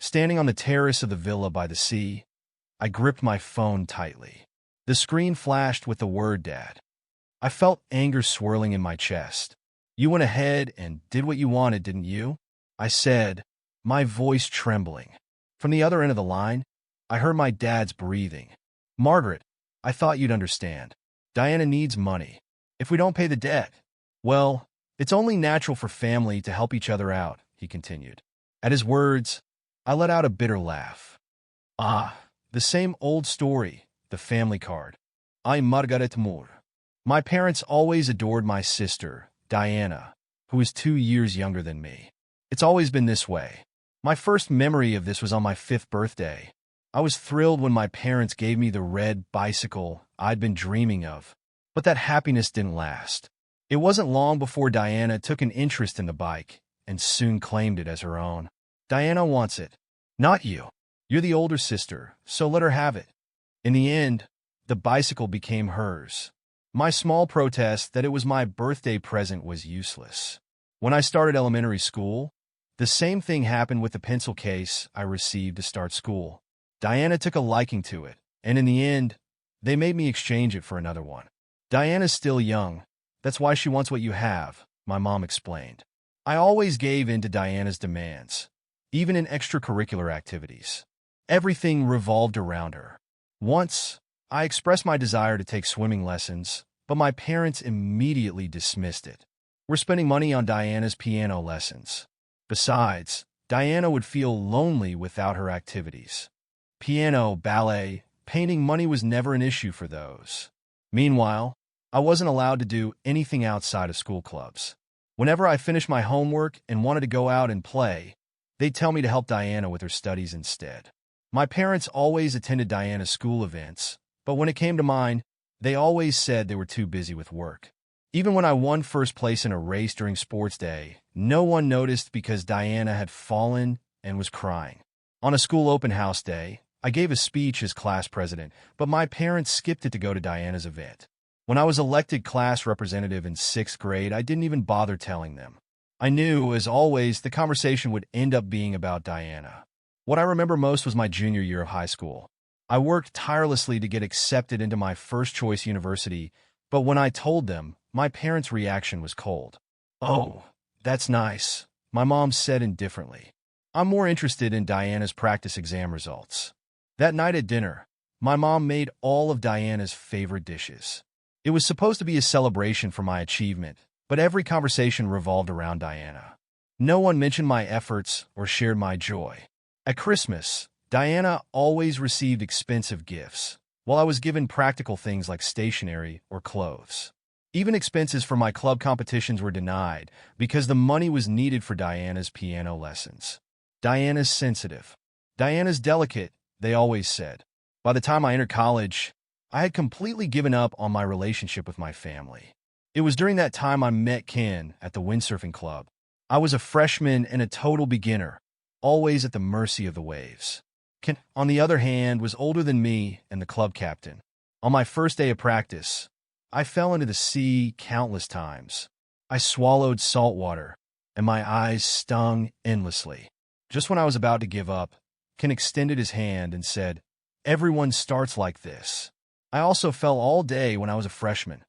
Standing on the terrace of the villa by the sea, I gripped my phone tightly. The screen flashed with the word Dad. I felt anger swirling in my chest. "You went ahead and did what you wanted, didn't you?" I said, my voice trembling. From the other end of the line, I heard my dad's breathing. "Margaret, I thought you'd understand. Diana needs money. If we don't pay the debt, well, it's only natural for family to help each other out," he continued. At his words, I let out a bitter laugh. Ah, the same old story, the family card. I'm Margaret Moore. My parents always adored my sister, Diana, who is 2 years younger than me. It's always been this way. My first memory of this was on my 5th birthday. I was thrilled when my parents gave me the red bicycle I'd been dreaming of, but that happiness didn't last. It wasn't long before Diana took an interest in the bike and soon claimed it as her own. "Diana wants it, not you. You're the older sister, so let her have it." In the end, the bicycle became hers. My small protest that it was my birthday present was useless. When I started elementary school, the same thing happened with the pencil case I received to start school. Diana took a liking to it, and in the end, they made me exchange it for another one. "Diana's still young. That's why she wants what you have," my mom explained. I always gave in to Diana's demands, even in extracurricular activities. Everything revolved around her. Once, I expressed my desire to take swimming lessons, but my parents immediately dismissed it. "We're spending money on Diana's piano lessons. Besides, Diana would feel lonely without her activities. Piano, ballet, painting, money was never an issue for those." Meanwhile, I wasn't allowed to do anything outside of school clubs. Whenever I finished my homework and wanted to go out and play, they'd tell me to help Diana with her studies instead. My parents always attended Diana's school events, but when it came to mine, they always said they were too busy with work. Even when I won first place in a race during sports day, no one noticed because Diana had fallen and was crying. On a school open house day, I gave a speech as class president, but my parents skipped it to go to Diana's event. When I was elected class representative in 6th grade, I didn't even bother telling them. I knew, as always, the conversation would end up being about Diana. What I remember most was my junior year of high school. I worked tirelessly to get accepted into my first-choice university, but when I told them, my parents' reaction was cold. "Oh, that's nice," my mom said indifferently. "I'm more interested in Diana's practice exam results." That night at dinner, my mom made all of Diana's favorite dishes. It was supposed to be a celebration for my achievement, but every conversation revolved around Diana. No one mentioned my efforts or shared my joy. At Christmas, Diana always received expensive gifts, while I was given practical things like stationery or clothes. Even expenses for my club competitions were denied because the money was needed for Diana's piano lessons. "Diana's sensitive. Diana's delicate," they always said. By the time I entered college, I had completely given up on my relationship with my family. It was during that time I met Ken at the windsurfing club. I was a freshman and a total beginner, always at the mercy of the waves. Ken, on the other hand, was older than me and the club captain. On my first day of practice, I fell into the sea countless times. I swallowed salt water, and my eyes stung endlessly. Just when I was about to give up, Ken extended his hand and said, "Everyone starts like this." I also fell all day when I was a freshman.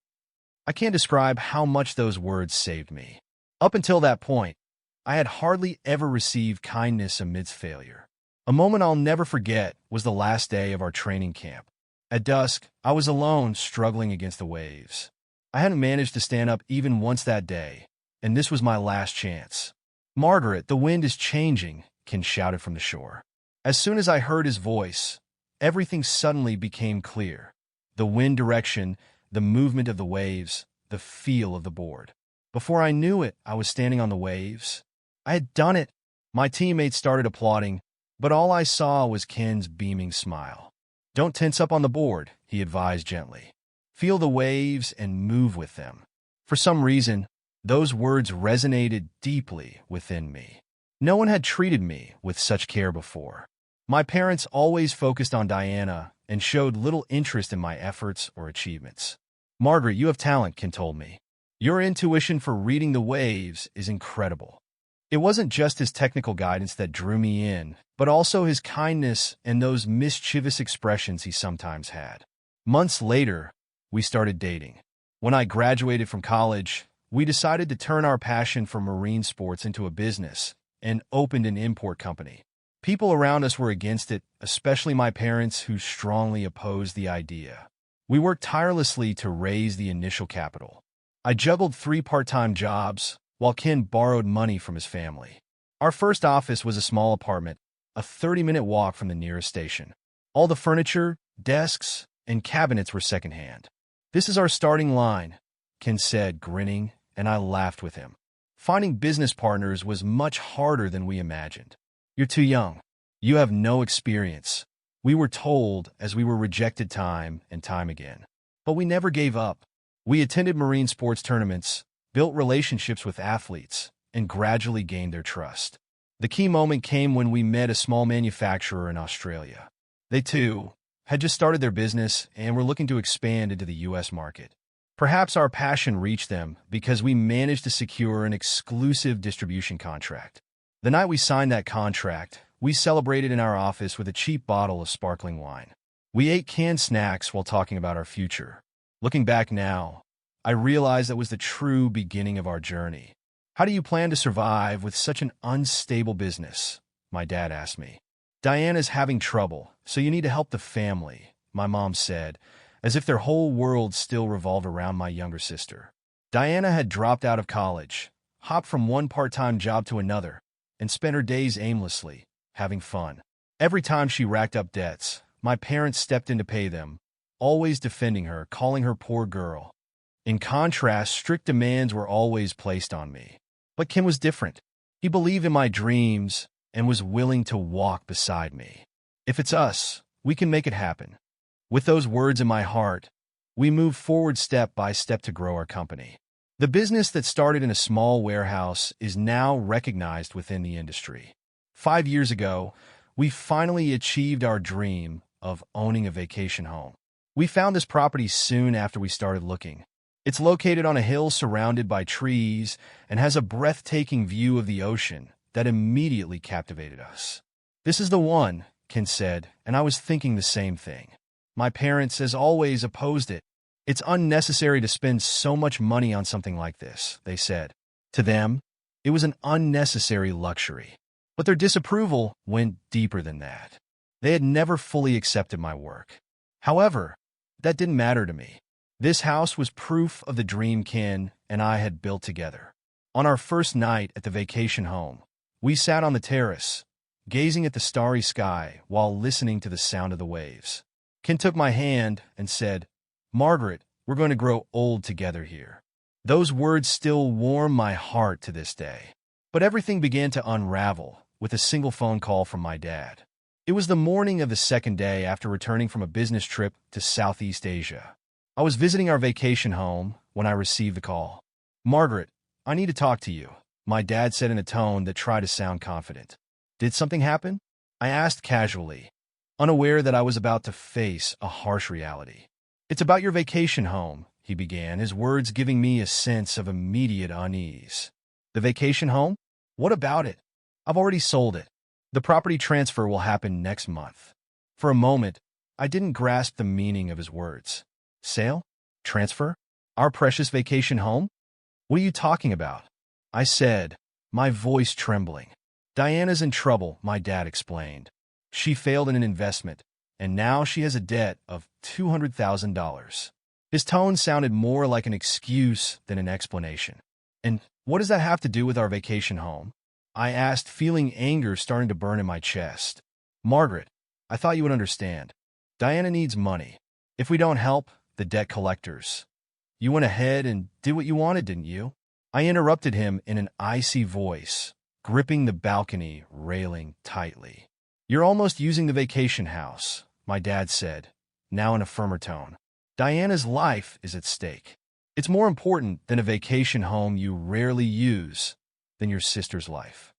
I can't describe how much those words saved me. Up until that point, I had hardly ever received kindness amidst failure. A moment I'll never forget was the last day of our training camp. At dusk, I was alone, struggling against the waves. I hadn't managed to stand up even once that day, and this was my last chance. "Margaret, the wind is changing," Ken shouted from the shore. As soon as I heard his voice, everything suddenly became clear. The wind direction, the movement of the waves, the feel of the board. Before I knew it, I was standing on the waves. I had done it. My teammates started applauding, but all I saw was Ken's beaming smile. "Don't tense up on the board," he advised gently. "Feel the waves and move with them." For some reason, those words resonated deeply within me. No one had treated me with such care before. My parents always focused on Diana and showed little interest in my efforts or achievements. "Margaret, you have talent," Ken told me. "Your intuition for reading the waves is incredible." It wasn't just his technical guidance that drew me in, but also his kindness and those mischievous expressions he sometimes had. Months later, we started dating. When I graduated from college, we decided to turn our passion for marine sports into a business and opened an import company. People around us were against it, especially my parents, who strongly opposed the idea. We worked tirelessly to raise the initial capital. I juggled 3 part-time jobs, while Ken borrowed money from his family. Our first office was a small apartment, a 30-minute walk from the nearest station. All the furniture, desks, and cabinets were secondhand. "This is our starting line," Ken said, grinning, and I laughed with him. Finding business partners was much harder than we imagined. "You're too young. You have no experience," we were told as we were rejected time and time again. But we never gave up. We attended marine sports tournaments, built relationships with athletes, and gradually gained their trust. The key moment came when we met a small manufacturer in Australia. They, too, had just started their business and were looking to expand into the U.S. market. Perhaps our passion reached them because we managed to secure an exclusive distribution contract. The night we signed that contract, we celebrated in our office with a cheap bottle of sparkling wine. We ate canned snacks while talking about our future. Looking back now, I realize that was the true beginning of our journey. "How do you plan to survive with such an unstable business?" my dad asked me. "Diana's having trouble, so you need to help the family," my mom said, as if their whole world still revolved around my younger sister. Diana had dropped out of college, hopped from one part-time job to another, and spent her days aimlessly, having fun. Every time she racked up debts, my parents stepped in to pay them, always defending her, calling her poor girl. In contrast, strict demands were always placed on me. But Kim was different. He believed in my dreams and was willing to walk beside me. "If it's us, we can make it happen." With those words in my heart, we moved forward step by step to grow our company. The business that started in a small warehouse is now recognized within the industry. 5 years ago, we finally achieved our dream of owning a vacation home. We found this property soon after we started looking. It's located on a hill surrounded by trees and has a breathtaking view of the ocean that immediately captivated us. "This is the one," Ken said, and I was thinking the same thing. My parents, as always, opposed it. "It's unnecessary to spend so much money on something like this," they said. To them, it was an unnecessary luxury. But their disapproval went deeper than that. They had never fully accepted my work. However, that didn't matter to me. This house was proof of the dream Ken and I had built together. On our first night at the vacation home, we sat on the terrace, gazing at the starry sky while listening to the sound of the waves. Ken took my hand and said, "Margaret, we're going to grow old together here." Those words still warm my heart to this day. But everything began to unravel with a single phone call from my dad. It was the morning of the second day after returning from a business trip to Southeast Asia. I was visiting our vacation home when I received the call. "Margaret, I need to talk to you," my dad said in a tone that tried to sound confident. "Did something happen?" I asked casually, unaware that I was about to face a harsh reality. "It's about your vacation home," he began, his words giving me a sense of immediate unease. "The vacation home? What about it?" "I've already sold it. The property transfer will happen next month." For a moment, I didn't grasp the meaning of his words. "Sale? Transfer? Our precious vacation home? What are you talking about?" I said, my voice trembling. "Diana's in trouble," my dad explained. "She failed in an investment, and now she has a debt of $200,000. His tone sounded more like an excuse than an explanation. "And what does that have to do with our vacation home?" I asked, feeling anger starting to burn in my chest. "Margaret, I thought you would understand. Diana needs money. If we don't help, the debt collectors." "You went ahead and did what you wanted, didn't you?" I interrupted him in an icy voice, gripping the balcony railing tightly. "You're almost using the vacation house," my dad said, now in a firmer tone. "Diana's life is at stake. It's more important than a vacation home you rarely use than your sister's life."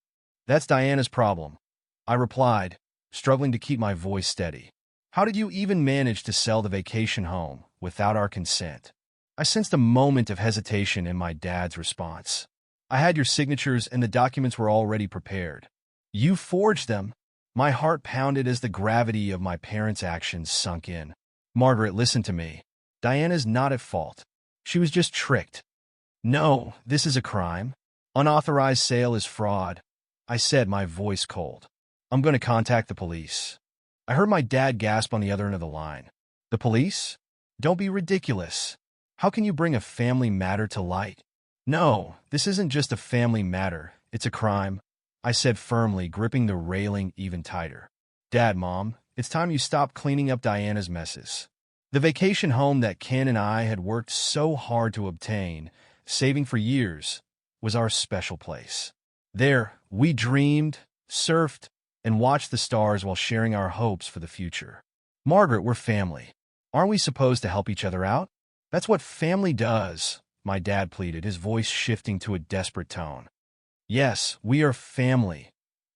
"That's Diana's problem," I replied, struggling to keep my voice steady. "How did you even manage to sell the vacation home without our consent?" I sensed a moment of hesitation in my dad's response. I had your signatures and the documents were already prepared. You forged them. My heart pounded as the gravity of my parents' actions sunk in. Margaret, listen to me. Diana's not at fault. She was just tricked. No, this is a crime. Unauthorized sale is fraud, I said, my voice cold. I'm going to contact the police. I heard my dad gasp on the other end of the line. The police? Don't be ridiculous. How can you bring a family matter to light? No, this isn't just a family matter. It's a crime, I said firmly, gripping the railing even tighter. Dad, Mom, it's time you stop cleaning up Diana's messes. The vacation home that Ken and I had worked so hard to obtain, saving for years, was our special place. There, we dreamed, surfed, and watched the stars while sharing our hopes for the future. Margaret, we're family. Aren't we supposed to help each other out? That's what family does, my dad pleaded, his voice shifting to a desperate tone. Yes, we are family,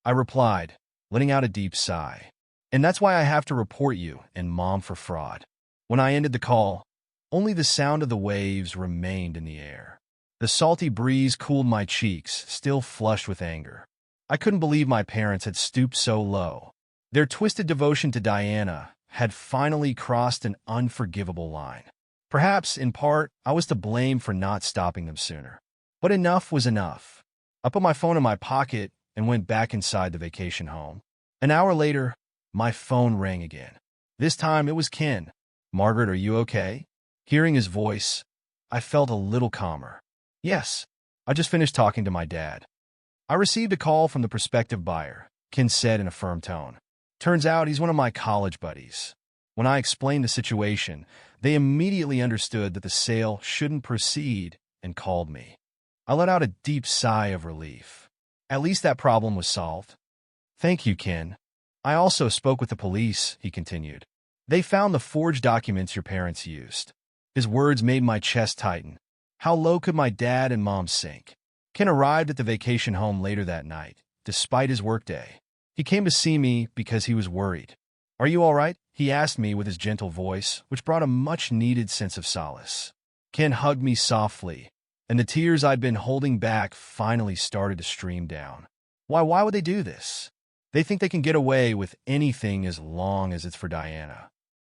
I replied, letting out a deep sigh. And that's why I have to report you and Mom for fraud. When I ended the call, only the sound of the waves remained in the air. The salty breeze cooled my cheeks, still flushed with anger. I couldn't believe my parents had stooped so low. Their twisted devotion to Diana had finally crossed an unforgivable line. Perhaps, in part, I was to blame for not stopping them sooner. But enough was enough. I put my phone in my pocket and went back inside the vacation home. An hour later, my phone rang again. This time it was Ken. Margaret, are you okay? Hearing his voice, I felt a little calmer. Yes, I just finished talking to my dad. I received a call from the prospective buyer, Ken said in a firm tone. Turns out he's one of my college buddies. When I explained the situation, they immediately understood that the sale shouldn't proceed and called me. I let out a deep sigh of relief. At least that problem was solved. Thank you, Ken. I also spoke with the police, he continued. They found the forged documents your parents used. His words made my chest tighten. How low could my dad and Mom sink? Ken arrived at the vacation home later that night, despite his workday. He came to see me because he was worried. Are you all right? He asked me with his gentle voice, which brought a much-needed sense of solace. Ken hugged me softly, and the tears I'd been holding back finally started to stream down. Why would they do this? They think they can get away with anything as long as it's for Diana.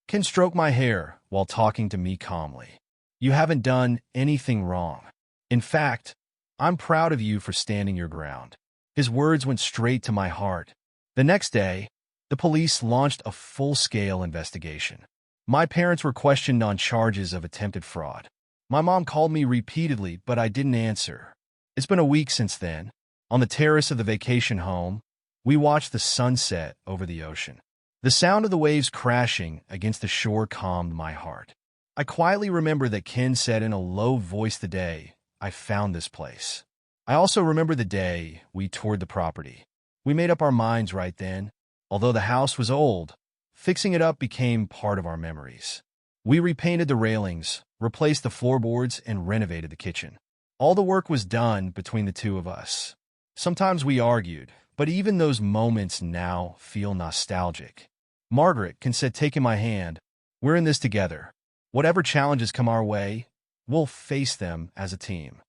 Ken stroked my hair while talking to me calmly. You haven't done anything wrong. In fact, I'm proud of you for standing your ground. His words went straight to my heart. The next day, the police launched a full-scale investigation. My parents were questioned on charges of attempted fraud. My mom called me repeatedly, but I didn't answer. It's been a week since then. On the terrace of the vacation home, we watched the sunset over the ocean. The sound of the waves crashing against the shore calmed my heart. I quietly remember that Ken said in a low voice the day I found this place. I also remember the day we toured the property. We made up our minds right then. Although the house was old, fixing it up became part of our memories. We repainted the railings, replaced the floorboards, and renovated the kitchen. All the work was done between the two of us. Sometimes we argued, but even those moments now feel nostalgic. Margaret, Ken said, taking my hand, we're in this together. Whatever challenges come our way, we'll face them as a team.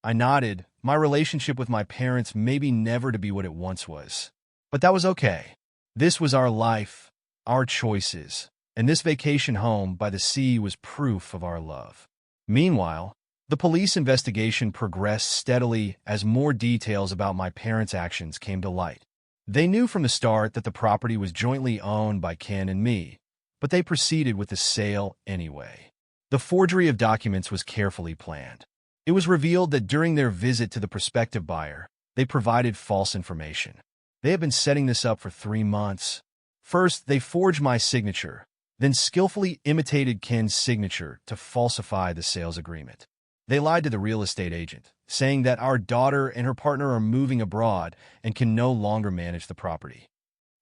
I nodded, my relationship with my parents maybe never to be what it once was. But that was okay. This was our life, our choices, and this vacation home by the sea was proof of our love. Meanwhile, the police investigation progressed steadily as more details about my parents' actions came to light. They knew from the start that the property was jointly owned by Ken and me, but they proceeded with the sale anyway. The forgery of documents was carefully planned. It was revealed that during their visit to the prospective buyer, they provided false information. They had been setting this up for 3 months. First, they forged my signature, then skillfully imitated Ken's signature to falsify the sales agreement. They lied to the real estate agent, saying that our daughter and her partner are moving abroad and can no longer manage the property.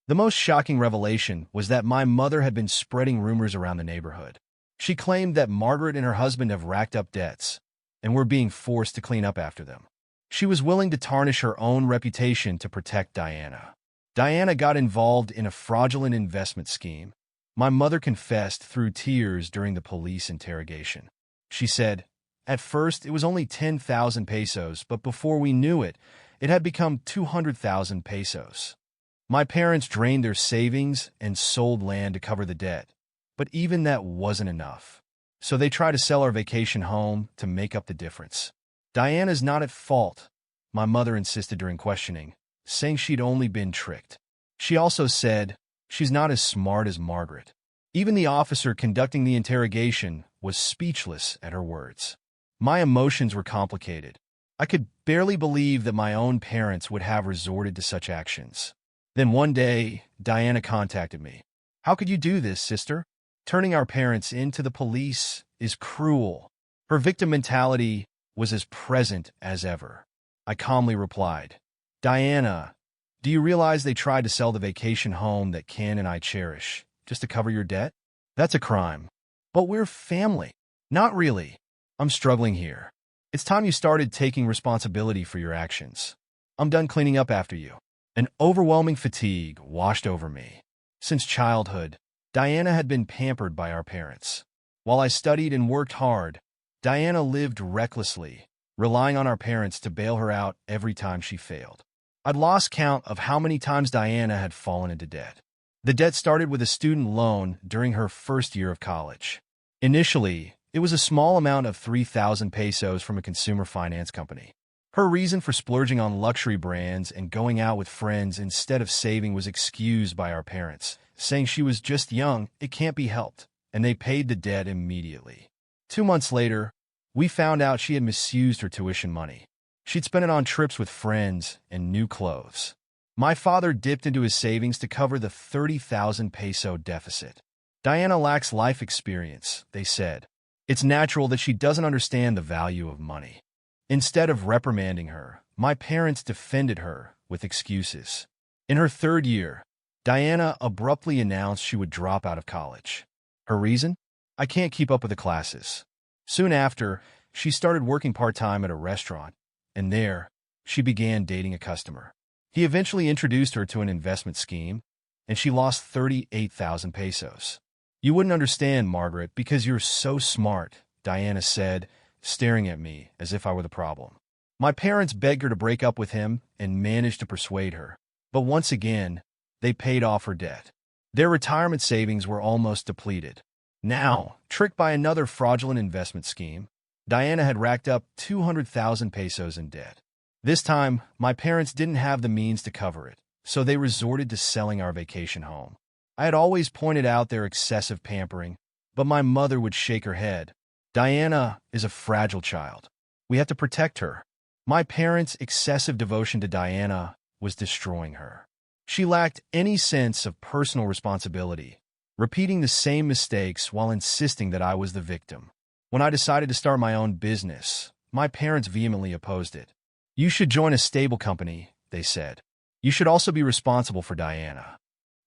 The most shocking revelation was that my mother had been spreading rumors around the neighborhood. She claimed that Margaret and her husband have racked up debts and were being forced to clean up after them. She was willing to tarnish her own reputation to protect Diana. Diana got involved in a fraudulent investment scheme. My mother confessed through tears during the police interrogation. She said, At first, it was only 10,000 pesos, but before we knew it, it had become 200,000 pesos. My parents drained their savings and sold land to cover the debt, but even that wasn't enough. So they tried to sell our vacation home to make up the difference. Diana's not at fault, my mother insisted during questioning, saying she'd only been tricked. She also said she's not as smart as Margaret. Even the officer conducting the interrogation was speechless at her words. My emotions were complicated. I could barely believe that my own parents would have resorted to such actions. Then one day, Diana contacted me. "How could you do this, sister? Turning our parents into the police is cruel." Her victim mentality was as present as ever. I calmly replied, "Diana, do you realize they tried to sell the vacation home that Ken and I cherish just to cover your debt? That's a crime. But we're family." "Not really. I'm struggling here. It's time you started taking responsibility for your actions. I'm done cleaning up after you." An overwhelming fatigue washed over me. Since childhood, Diana had been pampered by our parents. While I studied and worked hard, Diana lived recklessly, relying on our parents to bail her out every time she failed. I'd lost count of how many times Diana had fallen into debt. The debt started with a student loan during her first year of college. Initially, it was a small amount of 3,000 pesos from a consumer finance company. Her reason for splurging on luxury brands and going out with friends instead of saving was excused by our parents, saying she was just young, it can't be helped, and they paid the debt immediately. 2 months later, we found out she had misused her tuition money. She'd spent it on trips with friends and new clothes. My father dipped into his savings to cover the 30,000 peso deficit. "Diana lacks life experience," they said. "It's natural that she doesn't understand the value of money." Instead of reprimanding her, my parents defended her with excuses. In her third year, Diana abruptly announced she would drop out of college. Her reason? "I can't keep up with the classes." Soon after, she started working part-time at a restaurant, and there, she began dating a customer. He eventually introduced her to an investment scheme, and she lost 38,000 pesos. "You wouldn't understand, Margaret, because you're so smart," Diana said, staring at me as if I were the problem. My parents begged her to break up with him and managed to persuade her. But once again, they paid off her debt. Their retirement savings were almost depleted. Now, tricked by another fraudulent investment scheme, Diana had racked up 200,000 pesos in debt. This time, my parents didn't have the means to cover it, so they resorted to selling our vacation home. I had always pointed out their excessive pampering, but my mother would shake her head. "Diana is a fragile child. We have to protect her." My parents' excessive devotion to Diana was destroying her. She lacked any sense of personal responsibility, repeating the same mistakes while insisting that I was the victim. When I decided to start my own business, my parents vehemently opposed it. "You should join a stable company," they said. "You should also be responsible for Diana."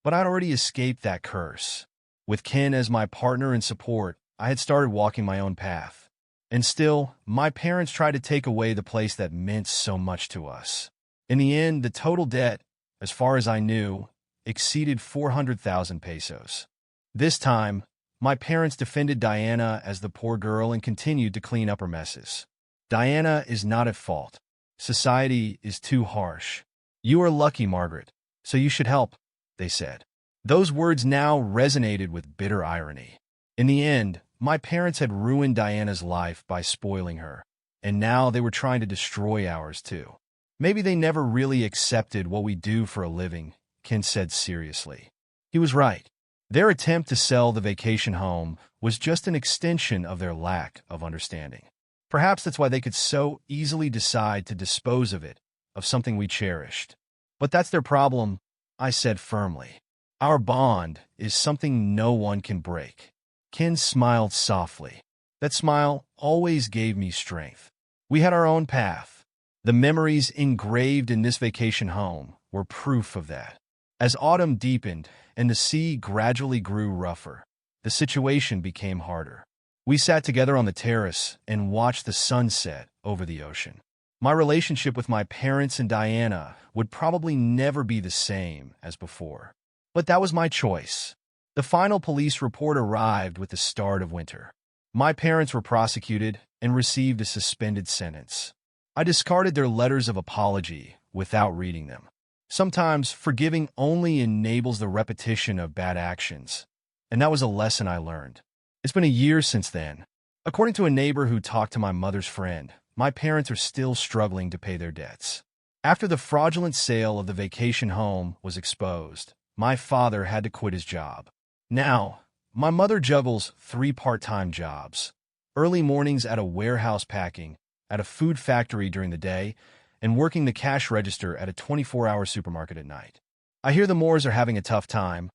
But I'd already escaped that curse. With Ken as my partner and support, I had started walking my own path. And still, my parents tried to take away the place that meant so much to us. In the end, the total debt, as far as I knew, exceeded 400,000 pesos. This time, my parents defended Diana as the poor girl and continued to clean up her messes. "Diana is not at fault. Society is too harsh. You are lucky, Margaret, so you should help," they said. Those words now resonated with bitter irony. In the end, my parents had ruined Diana's life by spoiling her, and now they were trying to destroy ours too. "Maybe they never really accepted what we do for a living," Ken said seriously. He was right. Their attempt to sell the vacation home was just an extension of their lack of understanding. Perhaps that's why they could so easily decide to dispose of it, of something we cherished. "But that's their problem," I said firmly. "Our bond is something no one can break." Ken smiled softly. That smile always gave me strength. We had our own path. The memories engraved in this vacation home were proof of that. As autumn deepened and the sea gradually grew rougher, the situation became harder. We sat together on the terrace and watched the sunset over the ocean. My relationship with my parents and Diana would probably never be the same as before. But that was my choice. The final police report arrived with the start of winter. My parents were prosecuted and received a suspended sentence. I discarded their letters of apology without reading them. Sometimes forgiving only enables the repetition of bad actions, and that was a lesson I learned. It's been a year since then. According to a neighbor who talked to my mother's friend, my parents are still struggling to pay their debts. After the fraudulent sale of the vacation home was exposed, my father had to quit his job. Now, my mother juggles 3 part-time jobs: early mornings at a warehouse packing, at a food factory during the day, and working the cash register at a 24-hour supermarket at night. I hear the Moores are having a tough time.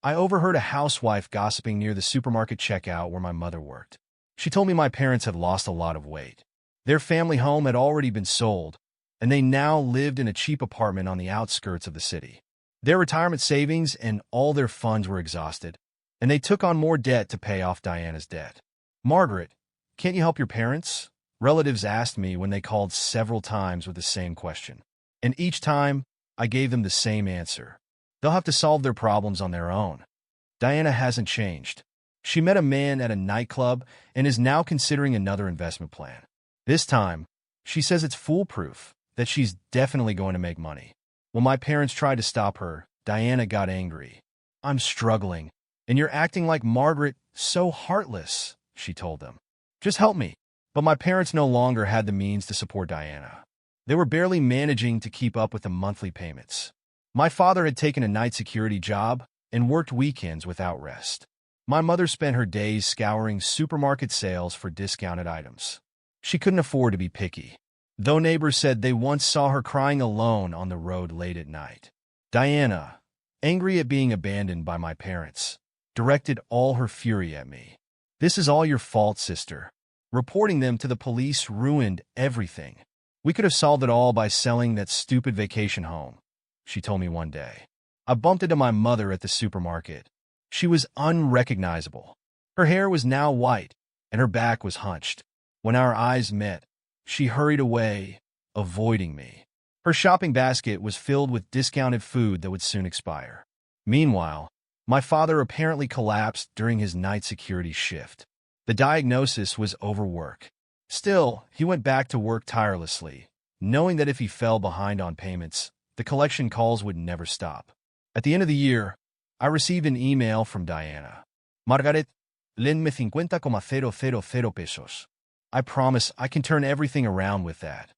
I overheard a housewife gossiping near the supermarket checkout where my mother worked. She told me my parents had lost a lot of weight. Their family home had already been sold, and they now lived in a cheap apartment on the outskirts of the city. Their retirement savings and all their funds were exhausted, and they took on more debt to pay off Diana's debt. "Margaret, can't you help your parents?" relatives asked me when they called several times with the same question. And each time, I gave them the same answer. They'll have to solve their problems on their own. Diana hasn't changed. She met a man at a nightclub and is now considering another investment plan. This time, she says it's foolproof, that she's definitely going to make money. When my parents tried to stop her, Diana got angry. "I'm struggling, and you're acting like Margaret, so heartless," she told them. "Just help me." But my parents no longer had the means to support Diana. They were barely managing to keep up with the monthly payments. My father had taken a night security job and worked weekends without rest. My mother spent her days scouring supermarket sales for discounted items. She couldn't afford to be picky, though neighbors said they once saw her crying alone on the road late at night. Diana, angry at being abandoned by my parents, directed all her fury at me. "This is all your fault, sister. Reporting them to the police ruined everything. We could have solved it all by selling that stupid vacation home," she told me one day. I bumped into my mother at the supermarket. She was unrecognizable. Her hair was now white, and her back was hunched. When our eyes met, she hurried away, avoiding me. Her shopping basket was filled with discounted food that would soon expire. Meanwhile, my father apparently collapsed during his night security shift. The diagnosis was overwork. Still, he went back to work tirelessly, knowing that if he fell behind on payments, the collection calls would never stop. At the end of the year, I received an email from Diana. "Margaret, lend me 50,000 pesos. I promise I can turn everything around with that."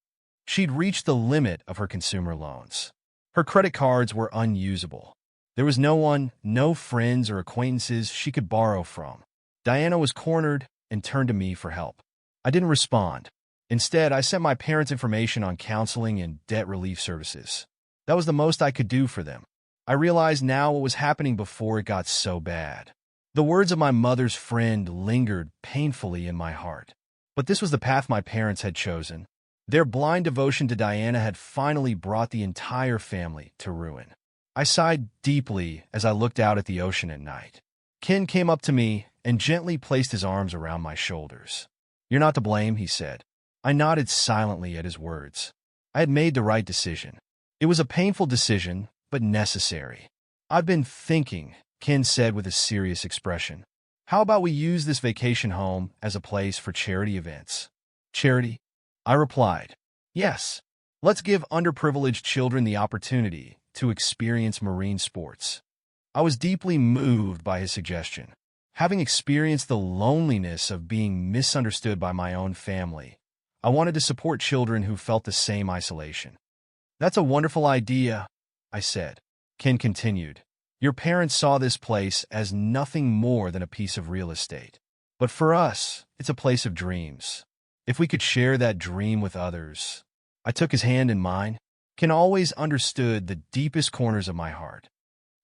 She'd reached the limit of her consumer loans. Her credit cards were unusable. There was no one, no friends or acquaintances she could borrow from. Diana was cornered and turned to me for help. I didn't respond. Instead, I sent my parents information on counseling and debt relief services. That was the most I could do for them. I realized now what was happening before it got so bad. The words of my mother's friend lingered painfully in my heart. But this was the path my parents had chosen. Their blind devotion to Diana had finally brought the entire family to ruin. I sighed deeply as I looked out at the ocean at night. Ken came up to me and gently placed his arms around my shoulders. "You're not to blame," he said. I nodded silently at his words. I had made the right decision. It was a painful decision, but necessary. "I've been thinking," Ken said with a serious expression. "How about we use this vacation home as a place for charity events?" "Charity?" I replied. "Yes. Let's give underprivileged children the opportunity to experience marine sports." I was deeply moved by his suggestion. Having experienced the loneliness of being misunderstood by my own family, I wanted to support children who felt the same isolation. "That's a wonderful idea," I said. Ken continued. "Your parents saw this place as nothing more than a piece of real estate. But for us, it's a place of dreams. If we could share that dream with others." I took his hand in mine. Ken always understood the deepest corners of my heart.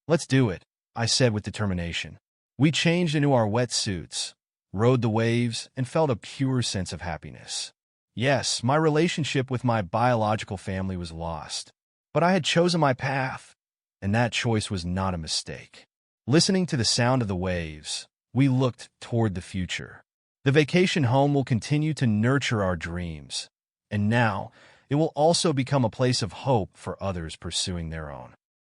"Let's do it," I said with determination. We changed into our wetsuits, rode the waves, and felt a pure sense of happiness. Yes, my relationship with my biological family was lost, but I had chosen my path, and that choice was not a mistake. Listening to the sound of the waves, we looked toward the future. The vacation home will continue to nurture our dreams, and now it will also become a place of hope for others pursuing their own.